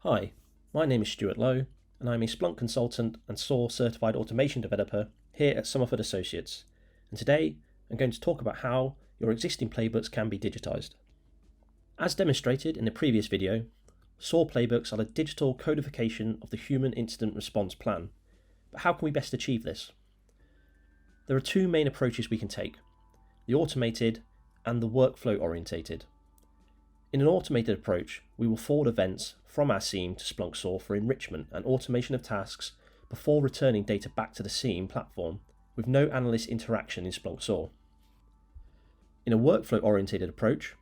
Hi, my name is Stew Lowe, and I'm a Splunk Consultant and SOAR Certified Automation Developer here at Somerford Associates. And today, I'm going to talk about how your existing playbooks can be digitised. As demonstrated in the previous video, SOAR playbooks are the digital codification of the human incident response plan. But how can we best achieve this? There are two main approaches we can take: the automated and the workflow orientated. In an automated approach, we will forward events from our SIEM to Splunk SOAR for enrichment and automation of tasks before returning data back to the SIEM platform, with no analyst interaction in Splunk SOAR. In a workflow-oriented approach,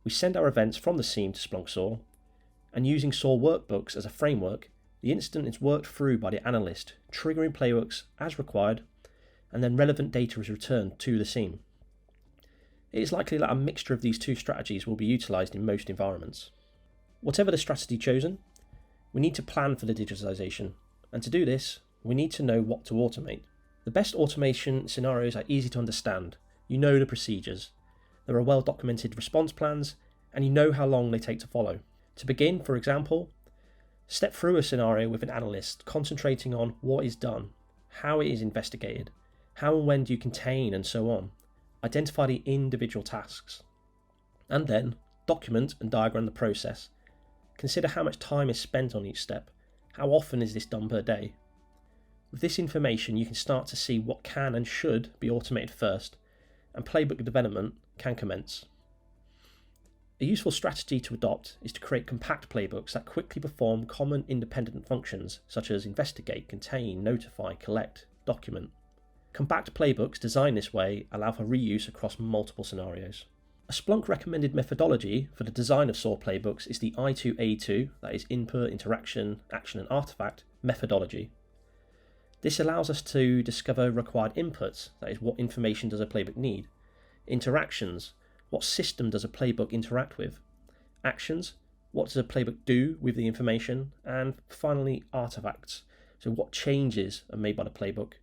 we send our events from the SIEM to Splunk SOAR, and using SOAR workbooks as a framework, the incident is worked through by the analyst, triggering playbooks as required, and then relevant data is returned to the SIEM. It is likely that a mixture of these two strategies will be utilised in most environments. Whatever the strategy chosen, we need to plan for the digitisation, and to do this, we need to know what to automate. The best automation scenarios are easy to understand. You know the procedures. There are well-documented response plans, and you know how long they take to follow. To begin, for example, step through a scenario with an analyst, concentrating on what is done, how it is investigated, how and when do you contain, and so on. Identify the individual tasks, and then document and diagram the process. Consider how much time is spent on each step. How often is this done per day? With this information, you can start to see what can and should be automated first, and playbook development can commence. A useful strategy to adopt is to create compact playbooks that quickly perform common independent functions such as investigate, contain, notify, collect, document. Compact playbooks designed this way allow for reuse across multiple scenarios. A Splunk recommended methodology for the design of SOAR playbooks is the I2A2, that is Input, Interaction, Action and Artifact methodology. This allows us to discover required inputs, that is what information does a playbook need, interactions, what system does a playbook interact with, actions, what does a playbook do with the information, and finally artifacts, so what changes are made by the playbook.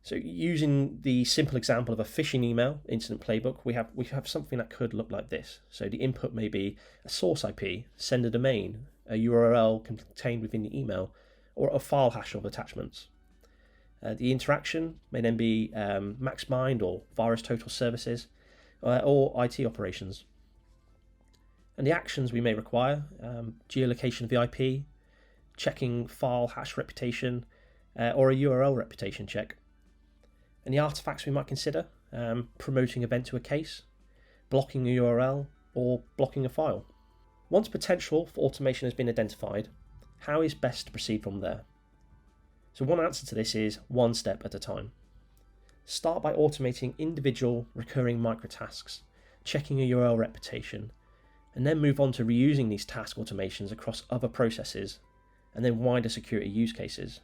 So using the simple example of a phishing email incident playbook, we have something that could look like this. So the input may be a source IP, sender domain, a URL contained within the email, or a file hash of attachments. The interaction may then be MaxMind or virus total services, or IT operations. And the actions we may require, geolocation of the IP, checking file hash reputation, or a URL reputation check. And the artifacts we might consider, promoting event to a case, blocking a URL, or blocking a file. Once potential for automation has been identified, how is best to proceed from there? So one answer to this is one step at a time. Start by automating individual recurring microtasks, checking a URL reputation, and then move on to reusing these task automations across other processes, and then wider security use cases.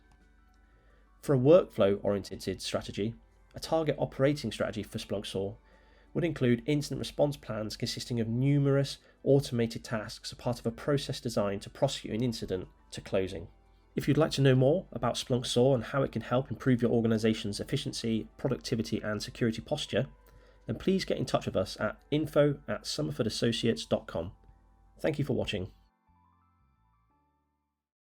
For a workflow-oriented strategy, a target operating strategy for Splunk SOAR would include incident response plans consisting of numerous automated tasks as part of a process designed to prosecute an incident to closing. If you'd like to know more about Splunk SOAR and how it can help improve your organization's efficiency, productivity and security posture, then please get in touch with us at info@somerfordassociates.com. Thank you for watching.